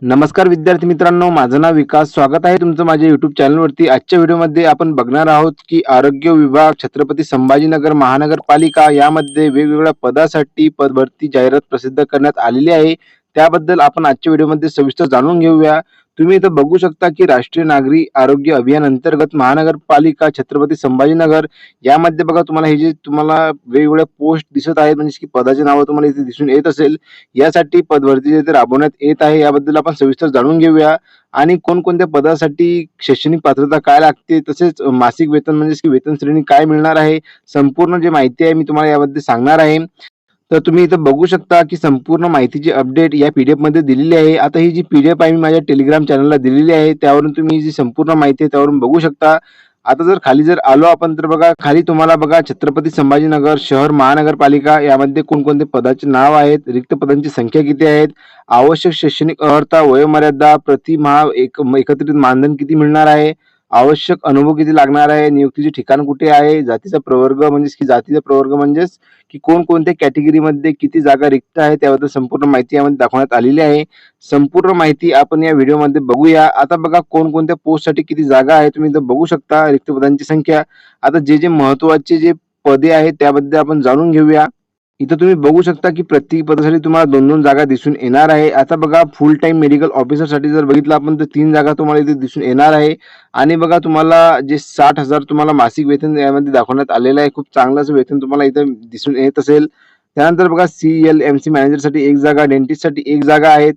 नमस्कार विद्यार्थी मित्रांनो, माझं नाव विकास. स्वागत आहे तुमचं माझ्या YouTube चॅनलवरती. आजच्या व्हिडिओमध्ये आपण बघणार आहोत, की आरोग्य विभाग, छत्रपती संभाजीनगर महानगरपालिका यामध्ये वेगवेगळ्या पदासाठी पदभरती जाहिरात प्रसिद्ध करण्यात आलेली आहे. त्याबद्दल आपण आजच्या व्हिडिओमध्ये सविस्तर जाणून घेऊया. तुम्ही इथं बघू शकता, की राष्ट्रीय नागरी आरोग्य अभियान अंतर्गत महानगरपालिका छत्रपती संभाजीनगर यामध्ये बघा तुम्हाला हे जे तुम्हाला वेगवेगळ्या पोस्ट दिसत आहेत, म्हणजे की पदाची नावं तुम्हाला इथे दिसून येत असेल. यासाठी पदभरती जे ते राबवण्यात येत आहे याबद्दल आपण सविस्तर जाणून घेऊया आणि कोणकोणत्या पदासाठी शैक्षणिक पात्रता काय लागते, तसेच मासिक वेतन म्हणजे की वेतन श्रेणी काय मिळणार आहे, संपूर्ण जे माहिती आहे मी तुम्हाला याबद्दल सांगणार आहे. तर तुम्ही इथं बघू शकता, की संपूर्ण माहितीची अपडेट या पीडीएफ मध्ये दिलेली आहे. आता ही जी पीडीएफ आहे मी माझ्या टेलिग्राम चॅनलला दिलेली आहे. त्यावरून तुम्ही जी संपूर्ण माहिती आहे त्यावरून बघू शकता. आता जर खाली जर आलो आपण तर बघा खाली तुम्हाला बघा छत्रपती संभाजीनगर शहर महानगरपालिका यामध्ये कोणकोणते पदाचे नाव आहेत, रिक्त पदांची संख्या किती आहेत, आवश्यक शैक्षणिक अर्हता, वयोमर्यादा, प्रतिमाह एकत्रित मानधन किती मिळणार आहे, आवश्यक अनुभव किती लागणार आहे, नियुक्तीचे ठिकाण कुठे आहे, जातीचा प्रवर्ग म्हणजेच की जातीचा प्रवर्ग म्हणजेच की कोणकोणत्या कॅटेगरीमध्ये किती जागा रिक्त आहेत त्याबद्दल संपूर्ण माहिती यामध्ये दाखवण्यात आलेली आहे. संपूर्ण माहिती आपण या व्हिडिओमध्ये बघूया. आता बघा कोणकोणत्या पोस्टसाठी किती जागा आहे तुम्ही इथं बघू शकता, रिक्त पदांची संख्या. आता जे महत्त्वाचे जे पदे आहेत त्याबद्दल आपण जाणून घेऊया. इथं तुम्ही बघू शकता, की प्रत्येक पदासाठी तुम्हाला 2-2 जागा दिसून येणार आहे. आता बघा फुल टाईम मेडिकल ऑफिसरसाठी जर बघितलं आपण तर 3 जागा तुम्हाला इथे दिसून येणार आहे आणि बघा तुम्हाला जे 60,000 तुम्हाला मासिक वेतन यामध्ये दाखवण्यात आलेलं आहे. खूप चांगलं असं वेतन तुम्हाला इथं दिसून येत असेल. त्यानंतर बघा CLMC मॅनेजरसाठी 1 जागा, डेंटिस्टसाठी 1 जागा आहेत,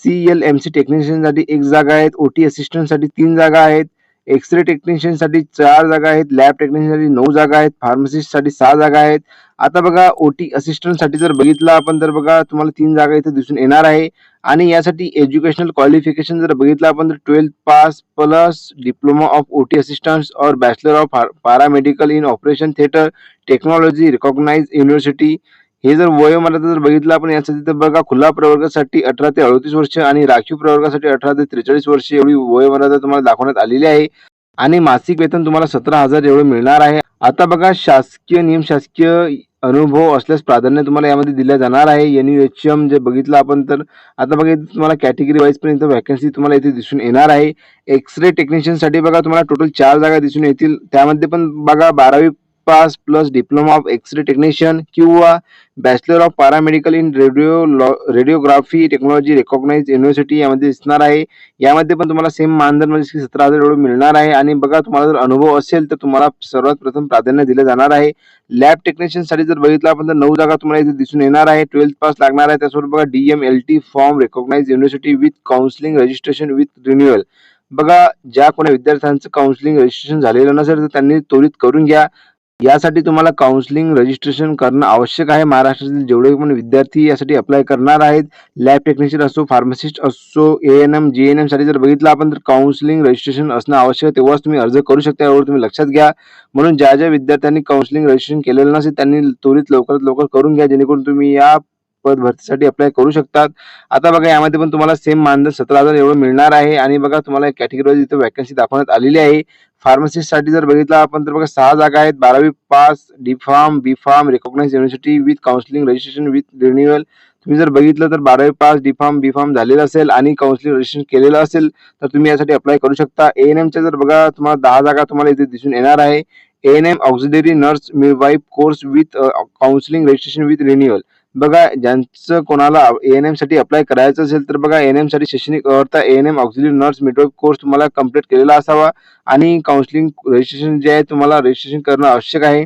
CLMC टेक्निशियनसाठी 1 जागा आहेत, OT असिस्टंटसाठी 3 जागा आहेत, एक्स-रे टेक्निशियनसाठी 4 जागा आहेत, लॅब टेक्निशियनसाठी 9 जागा आहेत, फार्मसिस्टसाठी 6 जागा आहेत. आता बघा OT असिस्टंटसाठी जर बघितलं आपण तर बघा तुम्हाला 3 जागा इथे दिसून येणार आहे आणि यासाठी एज्युकेशनल क्वालिफिकेशन जर बघितलं आपण तर 12th pass plus diploma of OT assistants और bachelor of paramedical in operation theatre technology recognised university. हे जर वयोमर्यादा जर बघितलं आपण यासाठी तर बघा खुला प्रवर्गासाठी 18 ते 38 वर्ष आणि राखीव प्रवर्गासाठी 18 ते 43 वर्ष एवढी वयोमर्यादा तुम्हाला दाखवण्यात आलेली आहे आणि मासिक वेतन तुम्हाला 17,000 एवढं मिळणार आहे. आता बघा शासकीय निमशासकीय अनुभव असल्यास प्राधान्य तुम्हाला यामध्ये दिलं जाणार आहे. NUHM जे बघितलं आपण तर आता बघा इथे तुम्हाला कॅटेगरी वाईज पण इथं व्हॅकन्सी तुम्हाला इथे दिसून येणार आहे. एक्स-रे टेक्निशियनसाठी बघा तुम्हाला टोटल 4 जागा दिसून येतील. त्यामध्ये पण बघा 12वी pass plus diploma of X-ray technician किंवा bachelor of paramedical in radiography technology recognised university यामध्ये दिसणार आहे. यामध्ये पण तुम्हाला सेम मानधन म्हणजे 17,000 एवढं मिळणार आहे आणि बघा तुम्हाला जर अनुभव असेल तर तुम्हाला सर्वात प्रथम प्राधान्य दिलं जाणार आहे. लॅब टेक्निशियनसाठी जर बघितलं आपण तर 9 जागा तुम्हाला इथे दिसून येणार आहे. 12th पास लागणार आहे. त्यासोबत बघा DMLT form recognised university with counselling registration with renewal. बघा ज्या कोणी विद्यार्थ्यांचं काउन्सिलिंग रजिस्ट्रेशन झालेलं नसेल तर त्यांनी त्वरित करून घ्या. यासाठी तुम्हाला काउन्सिलिंग रजिस्ट्रेशन करणं आवश्यक आहे. महाराष्ट्रातील जेवढे पण विद्यार्थी यासाठी अप्लाय करणार आहेत, लॅब टेक्निशियन असो, फार्मासिस्ट असो, ANM, GNM साठी जर बघितलं आपण तर काउन्सिलिंग रजिस्ट्रेशन असणं आवश्यक आहे. तेव्हाच तुम्ही अर्ज करू शकता, एवढं तुम्ही लक्षात घ्या. म्हणून ज्या विद्यार्थ्यांनी काउन्सिलिंग रजिस्ट्रेशन केलेलं नसेल त्यांनी त्वरित लवकरात लवकर करून घ्या, जेणेकरून तुम्ही या पद भरतीसाठी अप्लाय करू शकतात. आता बघा यामध्ये पण तुम्हाला सेम मानधन 17,000 एवढं मिळणार आहे आणि बघा तुम्हाला कॅटेगरी वाईज इथे व्हॅकन्सी दाखवण्यात आलेली आहे. फार्मसिस्टसाठी जर बघितलं आपण तर बघा 6 जागा आहेत. 12वी पास, D.Pharm, B.Pharm recognised university with counselling registration with renewal. तुम्ही जर बघितलं तर 12वी पास, D.Pharm, B.Pharm झालेलं असेल आणि काउन्सिलिंग रजिस्ट्रेशन केलेलं असेल तर तुम्ही यासाठी अप्लाय करू शकता. ANMच्या जर बघा तुम्हाला 10 जागा तुम्हाला इथे दिसून येणार आहे. ANM auxiliary nurse midwife course with counselling registration with renewal. बघा ज्यांचं कोणाला ANM साठी अप्लाय करायचं असेल तर बघा ANM साठी शैक्षणिक अर्हता ANM auxiliary nurse midwife course तुम्हाला कंप्लीट केलेला असावा आणि काउन्सिलिंग रजिस्ट्रेशन जे आहे तुम्हाला रजिस्ट्रेशन करणं आवश्यक आहे.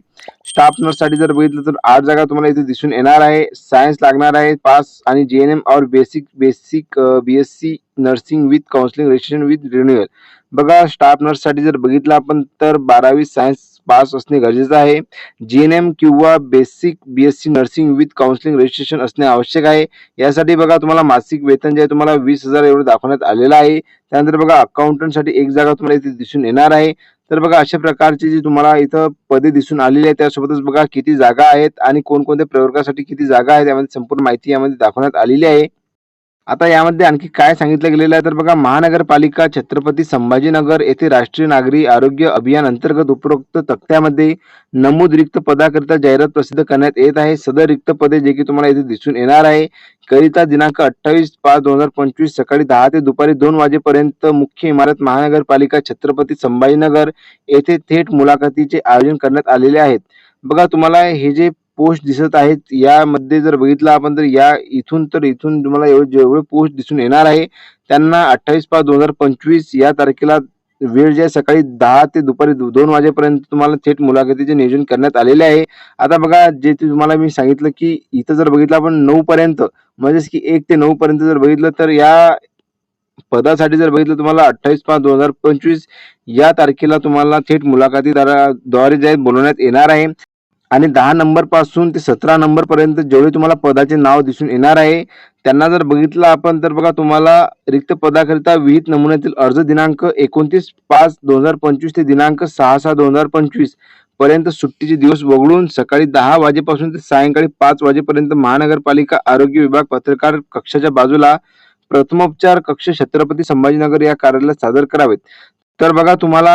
स्टाफ नर्ससाठी जर बघितलं तर 8 जागा तुम्हाला इथे दिसून येणार आहे. सायन्स लागणार आहे पास आणि GNM और basic BSc nursing with counselling registration with renewal. बघा स्टाफ नर्ससाठी जर बघितलं आपण तर 12वी सायन्स पास असणे गरजेचं आहे. GNM किंवा basic BSc nursing with counselling registration असणे आवश्यक आहे. यासाठी बघा तुम्हाला मासिक वेतन जे आहे तुम्हाला 20,000 एवढं दाखवण्यात आलेलं आहे. त्यानंतर बघा अकाउंटंटसाठी 1 जागा तुम्हाला इथे दिसून येणार आहे. तर बघा अशा प्रकारची जी तुम्हाला इथं पदे दिसून आलेली आहे त्यासोबतच बघा किती जागा आहेत आणि कोणकोणत्या प्रवर्गासाठी किती जागा आहेत यामध्ये संपूर्ण माहिती यामध्ये दाखवण्यात आलेली आहे. आता यामध्ये आणखी काय सांगितलं गेलेलं आहे तर बघा, महानगरपालिका छत्रपती संभाजीनगर येथे राष्ट्रीय नागरी आरोग्य अभियान अंतर्गत उपरोक्त तक्त्यामध्ये नमूद रिक्त पदाकरिता जाहिरात प्रसिद्ध करण्यात येत आहे. सदर रिक्त पदे जे की तुम्हाला इथे दिसून येणार आहे, करिता दिनांक 28/5/2025 सकाळी 10 ते दुपारी 2 वाजेपर्यंत मुख्य इमारत महानगरपालिका छत्रपती संभाजीनगर येथे थेट मुलाखतीचे आयोजन करण्यात आलेले आहेत. बघा, तुम्हाला हे जे पोस्ट दिसत आहेत यामध्ये जर बघितलं आपण तर इथून तुम्हाला जेवढे पोस्ट दिसून येणार आहे त्यांना 28/5/2025 या तारखेला वेळ जी आहे सकाळी 10 ते दुपारी 2 वाजेपर्यंत तुम्हाला थेट मुलाखतीचे नियोजन करण्यात आलेले आहे. आता बघा, जे ते तुम्हाला मी सांगितलं की इथं जर बघितलं आपण 9 पर्यंत, म्हणजेच की 1 ते 9 पर्यंत जर बघितलं तर या पदासाठी जर बघितलं तुम्हाला 28/5/2025 या तारखेला तुम्हाला थेट मुलाखतीद्वारे जे बोलवण्यात येणार आहे. आणि 10 नंबर पासून ते 17 नंबर पर्यंत जेवढे तुम्हाला पदाचे नाव दिसून येणार आहे त्यांना जर बघितलं आपण तर बघा, तुम्हाला रिक्त पदाकरिता विहित नमुन्यातील अर्ज दिनांक 29/5/2025 ते दिनांक 6/6/2025 पर्यंत सुट्टीचे दिवस वगळून सकाळी 10 वाजेपासून ते सायंकाळी 5 वाजेपर्यंत महानगरपालिका आरोग्य विभाग पत्रकार कक्षाच्या बाजूला प्रथमोपचार कक्ष छत्रपती संभाजीनगर या कार्यालयात सादर करावेत. तर बघा, तुम्हाला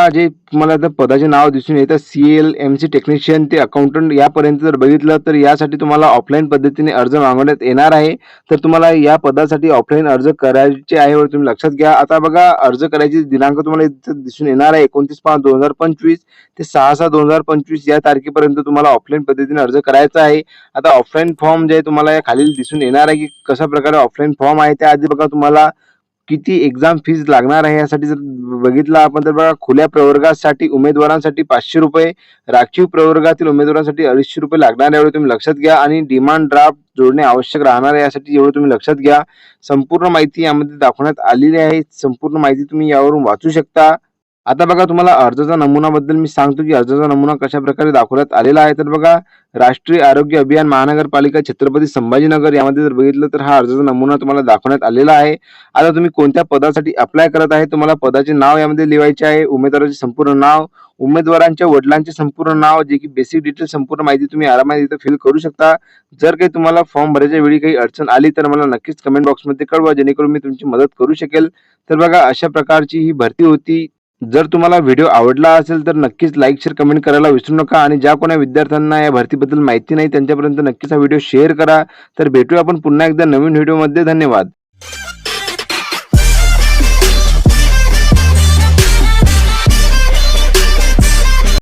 आता पदाचे नाव दिसून येतं सीएल, एमसी टेक्निशियन ते अकाउंटंट यापर्यंत जर बघितलं तर यासाठी तुम्हाला ऑफलाईन पद्धतीने अर्ज मागवण्यात येणार आहे. तर तुम्हाला या पदासाठी ऑफलाईन अर्ज करायचे आहे वर तुम्ही लक्षात घ्या. आता बघा, अर्ज करायची दिनांक तुम्हाला इथं दिसून येणार आहे 29/5/2025 ते 6/6/2025 या तारखेपर्यंत तुम्हाला ऑफलाईन पद्धतीने अर्ज करायचा आहे. आता ऑफलाईन फॉर्म जे आहे तुम्हाला या खाली दिसून येणार आहे की कशा प्रकारे ऑफलाईन फॉर्म आहे. त्याआधी बघा, तुम्हाला किती एक्झाम फीज लागणार आहे यासाठी जर बघितलं आपण तर बघा, खुल्या प्रवर्गासाठी उमेदवारांसाठी ₹500, राखीव प्रवर्गातील उमेदवारांसाठी ₹250 लागणार आहे एवढे तुम्ही लक्षात घ्या. आणि डिमांड ड्राफ्ट जोडणे आवश्यक राहणार आहे यासाठी एवढं तुम्ही लक्षात घ्या. संपूर्ण माहिती यामध्ये दाखवण्यात आलेली आहे. संपूर्ण माहिती तुम्ही यावरून वाचू शकता. आता बघा, तुम्हाला अर्जाचा नमुनाबद्दल मी सांगतो की अर्जाचा नमुना कशा प्रकारे दाखवण्यात आलेला आहे. तर बघा, राष्ट्रीय आरोग्य अभियान महानगरपालिका छत्रपती संभाजीनगर यामध्ये जर बघितलं तर हा अर्जाचा नमुना तुम्हाला दाखवण्यात आलेला आहे. आता तुम्ही कोणत्या पदासाठी अप्लाय करत आहे, तुम्हाला पदाचे नाव यामध्ये लिहायचे आहे, उमेदवाराचे संपूर्ण नाव, उमेदवारांच्या वडिलांचे संपूर्ण नाव, जे की बेसिक डिटेल संपूर्ण माहिती तुम्ही आरामात इथं फिल करू शकता. जर काही तुम्हाला फॉर्म भरायच्या वेळी काही अडचण आली तर मला नक्कीच कमेंट बॉक्समध्ये कळवा, जेणेकरून मी तुमची मदत करू शकेल. तर बघा, अशा प्रकारची ही भरती होती. जर तुम्हाला व्हिडिओ आवडला असेल तर नक्कीच लाईक, शेअर, कमेंट करायला विसरू नका. आणि ज्या कोणा विद्यार्थ्यांना या भरतीबद्दल माहिती नाही त्यांच्यापर्यंत नक्कीच हा व्हिडिओ शेअर करा. तर भेटूया आपण पुन्हा एकदा नवीन व्हिडिओमध्ये. धन्यवाद.